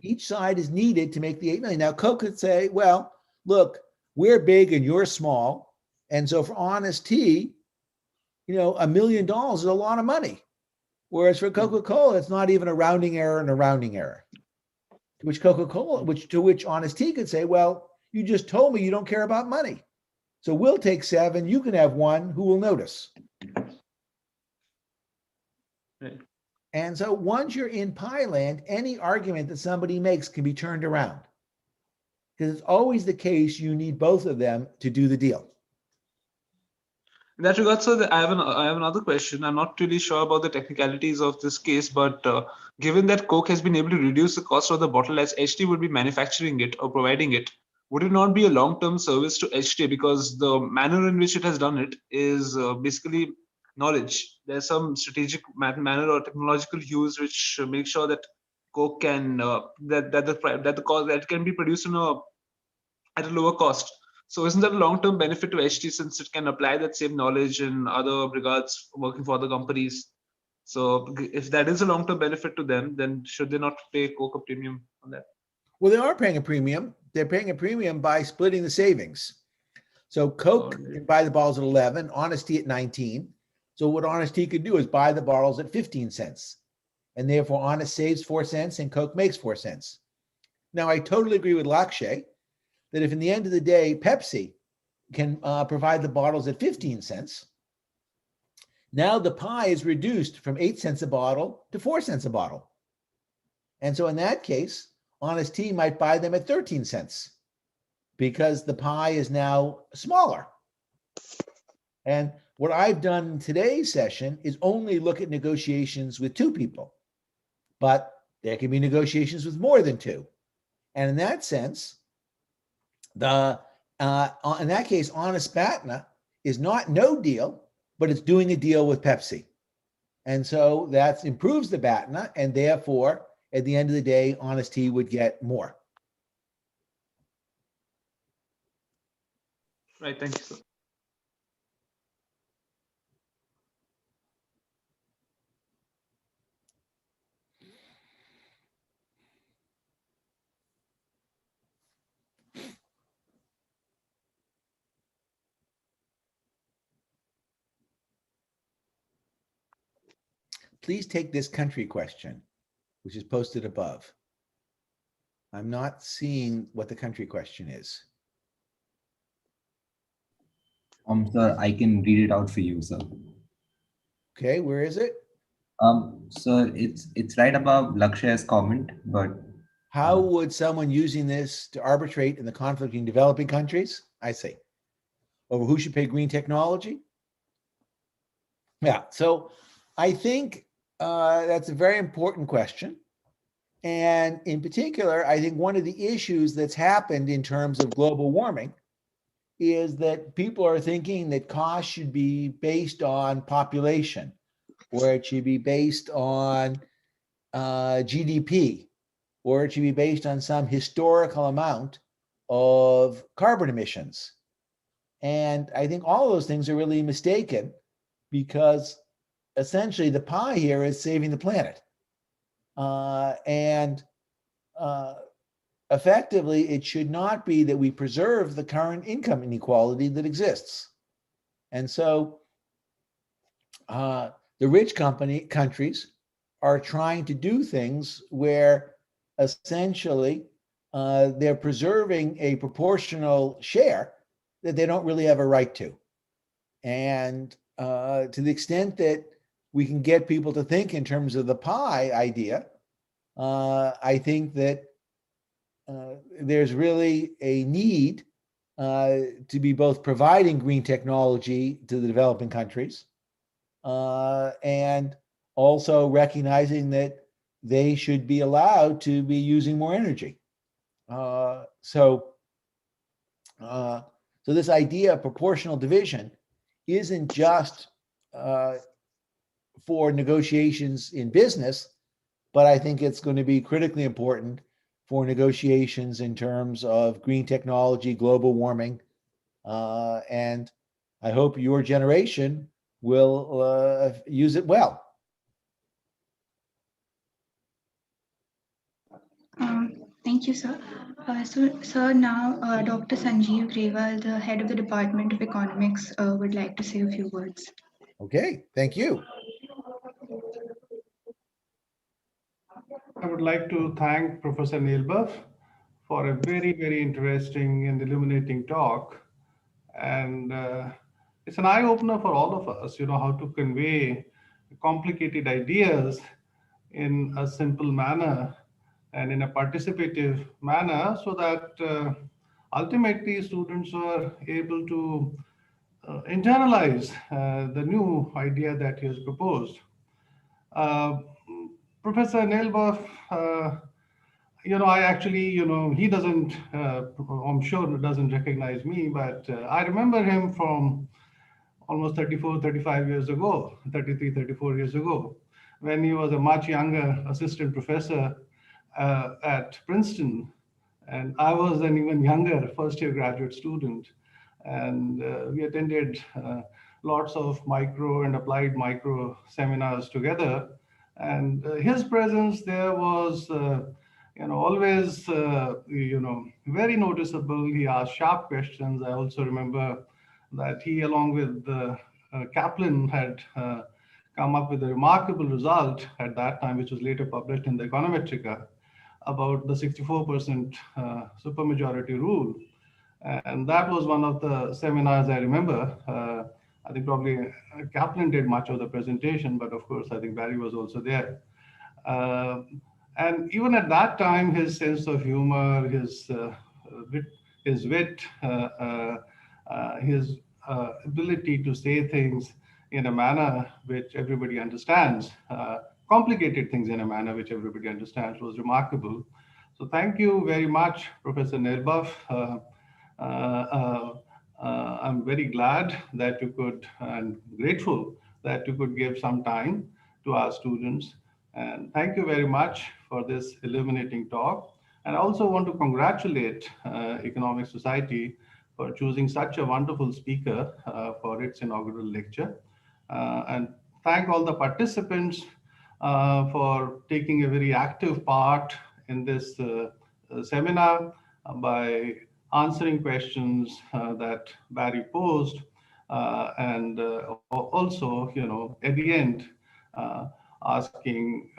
each side is needed to make the 8 million. Now, Coke could say, well, look, we're big and you're small. And so for Honest Tea, $1 million is a lot of money. Whereas for Coca-Cola, it's not even a rounding error and a rounding error. To which Honest Tea could say, well, you just told me you don't care about money. So we'll take 7, you can have 1, who will notice? Right. And so once you're in pie land, any argument that somebody makes can be turned around. Because it's always the case you need both of them to do the deal. In that regard, sir, I have another question. I'm not really sure about the technicalities of this case, but given that Coke has been able to reduce the cost of the bottle as HT would be manufacturing it or providing it, would it not be a long-term service to HT? Because the manner in which it has done it is basically knowledge. There's some strategic manner or technological use which make sure that Coke can that can be produced at a lower cost. So isn't that a long-term benefit to HT since it can apply that same knowledge in other regards working for other companies? So if that is a long-term benefit to them, then should they not pay Coke a premium on that? Well, they are paying a premium. They're paying a premium by splitting the savings. So Coke can buy the bottles at 11, Honest Tea at 19. So what Honest Tea could do is buy the bottles at 15 cents. And therefore Honest saves 4 cents and Coke makes 4 cents. Now, I totally agree with Lakshay that if in the end of the day, Pepsi can provide the bottles at 15 cents, now the pie is reduced from 8 cents a bottle to 4 cents a bottle. And so in that case, Honest Tea might buy them at 13 cents because the pie is now smaller. And what I've done in today's session is only look at negotiations with 2 people, but there can be negotiations with more than 2. And in that sense, in that case, Honest Batna is not no deal, but it's doing a deal with Pepsi. And so that improves the Batna, and therefore, at the end of the day, Honest Tea would get more. Right, thank you, sir. Please take this country question, which is posted above. I'm not seeing what the country question is. Sir, I can read it out for you, sir. Okay, where is it? Sir, it's right above Lakshya's comment, but how would someone using this to arbitrate in the conflict in developing countries? I see. Over who should pay green technology? Yeah, so I think that's a very important question. And in particular, I think one of the issues that's happened in terms of global warming is that people are thinking that cost should be based on population, or it should be based on GDP, or it should be based on some historical amount of carbon emissions. And I think all of those things are really mistaken because essentially the pie here is saving the planet. And effectively, it should not be that we preserve the current income inequality that exists. And so the rich countries are trying to do things where essentially they're preserving a proportional share that they don't really have a right to. And to the extent that we can get people to think in terms of the pie idea, I think that there's really a need to be both providing green technology to the developing countries and also recognizing that they should be allowed to be using more energy. So this idea of proportional division isn't just for negotiations in business, but I think it's going to be critically important for negotiations in terms of green technology, global warming, and I hope your generation will use it well. Thank you, sir. Sir, now Dr. Sanjeev Grewal, the head of the Department of Economics, would like to say a few words. Okay, thank you. I would like to thank Professor Nalebuff for a very, very interesting and illuminating talk. And it's an eye-opener for all of us, how to convey complicated ideas in a simple manner and in a participative manner so that ultimately students are able to internalize the new idea that he has proposed. Professor Nalebuff, I actually, he doesn't, I'm sure doesn't recognize me, but I remember him from almost 35 years ago, 33, 34 years ago, when he was a much younger assistant professor at Princeton. And I was an even younger first-year graduate student. And we attended lots of micro and applied micro seminars together. And his presence there was, always, very noticeable. He asked sharp questions. I also remember that he, along with Kaplan, had come up with a remarkable result at that time, which was later published in the Econometrica, about the 64% supermajority rule. And that was one of the seminars I remember. I think probably Kaplan did much of the presentation, but of course, I think Barry was also there. And even at that time, his sense of humor, his wit, his ability to say things in a manner which everybody understands, complicated things in a manner which everybody understands, was remarkable. So thank you very much, Professor Nalebuff. I'm very glad that you could, and grateful that you could give some time to our students. And thank you very much for this illuminating talk. And I also want to congratulate Economic Society for choosing such a wonderful speaker for its inaugural lecture. And thank all the participants for taking a very active part in this seminar by answering questions that Barry posed, and also, at the end, asking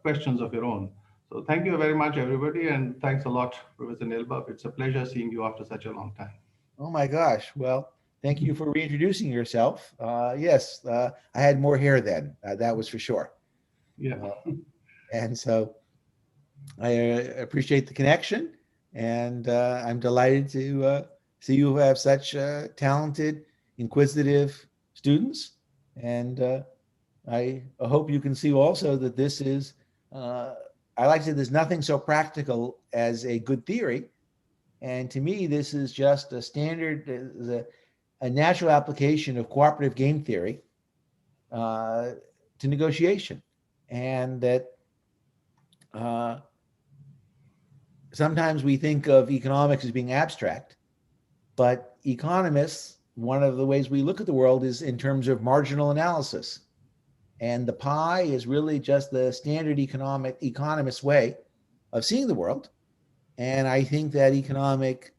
questions of your own. So thank you very much, everybody, and thanks a lot, Professor Nalebuff. It's a pleasure seeing you after such a long time. Oh my gosh. Well, thank you for reintroducing yourself. Yes, I had more hair then. That was for sure. Yeah. And so I appreciate the connection, and I'm delighted to see you have such talented, inquisitive students. And I hope you can see also that this is, I like to say there's nothing so practical as a good theory. And to me, this is just a standard, a natural application of cooperative game theory to negotiation. And that sometimes we think of economics as being abstract, but economists one of the ways we look at the world is in terms of marginal analysis. And the pie is really just the standard economist way of seeing the world. And I think that economic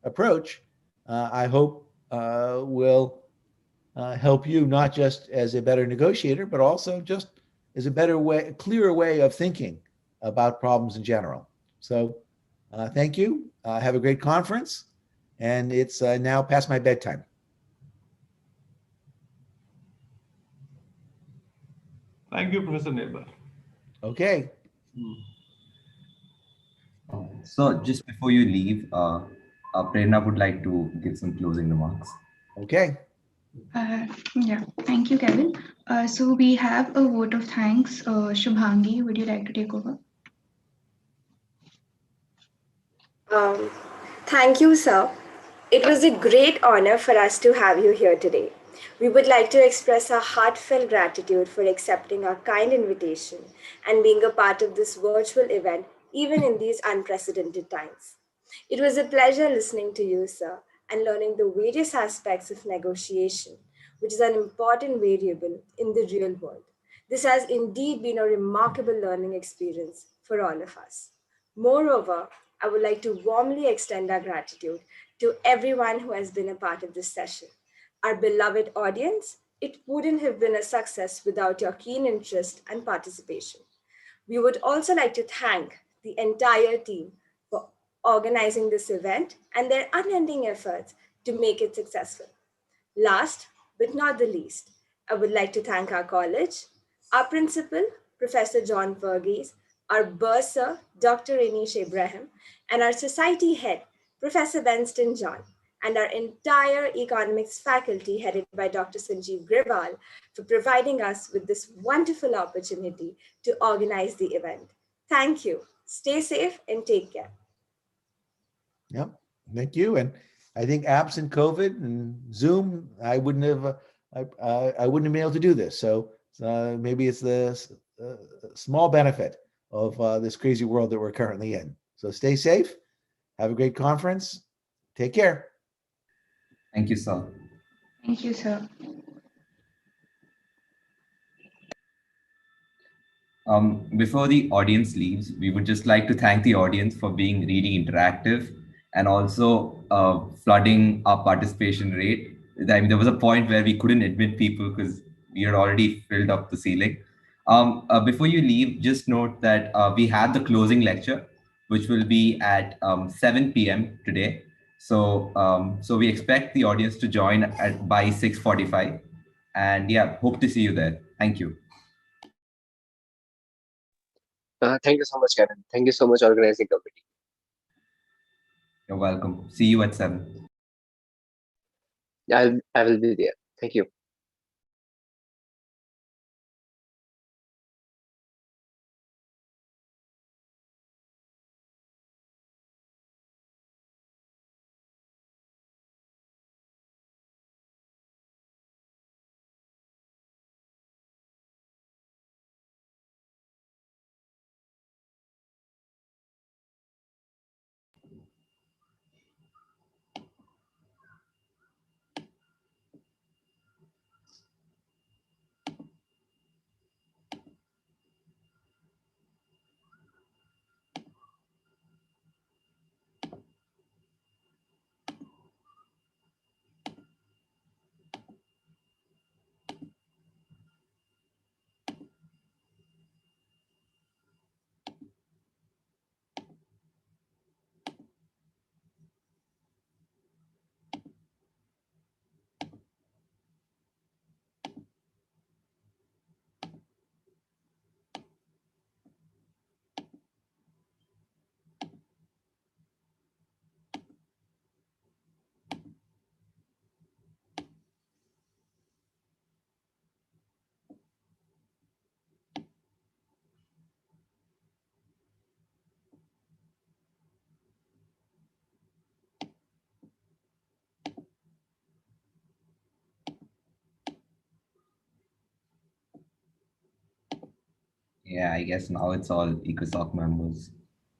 approach, I hope, will help you not just as a better negotiator, but also just as a better way, clearer way of thinking about problems in general. So thank you. Have a great conference. And it's now past my bedtime. Thank you, Professor Neighbor. Okay. So just before you leave, Prerna would like to give some closing remarks. Okay. Yeah, thank you, Kevin. So we have a vote of thanks. Shubhangi, would you like to take over? Thank you, sir. It was a great honor for us to have you here today. We would like to express our heartfelt gratitude for accepting our kind invitation and being a part of this virtual event, even in these unprecedented times. It was a pleasure listening to you, sir, and learning the various aspects of negotiation, which is an important variable in the real world. This has indeed been a remarkable learning experience for all of us. Moreover, I would like to warmly extend our gratitude to everyone who has been a part of this session. Our beloved audience, it wouldn't have been a success without your keen interest and participation. We would also like to thank the entire team for organizing this event and their unending efforts to make it successful. Last but not the least, I would like to thank our college, our principal, Professor John Verghese, our bursar, Dr. Anish Ibrahim, and our society head, Professor Benston John, and our entire economics faculty headed by Dr. Sanjeev Grewal for providing us with this wonderful opportunity to organize the event. Thank you. Stay safe and take care. Yep. Thank you. And I think absent COVID and Zoom, I wouldn't have been able to do this. So maybe it's the small benefit of this crazy world that we're currently in. So stay safe. Have a great conference. Take care. Thank you, sir. Thank you, sir. Before the audience leaves, we would just like to thank the audience for being really interactive and also flooding our participation rate. I mean, there was a point where we couldn't admit people because we had already filled up the ceiling. Before you leave, just note that we have the closing lecture, which will be at 7 p.m. today. So we expect the audience to join by 6:45. And yeah, hope to see you there. Thank you. Thank you so much, Kevin. Thank you so much, organizing committee. You're welcome. See you at 7. I will be there. Thank you. Yeah, I guess now it's all EcoSoc members.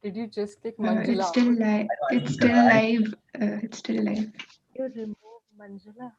Did you just kick It's Manjula still out? live. It's still live. It's still live. You removed Manjula.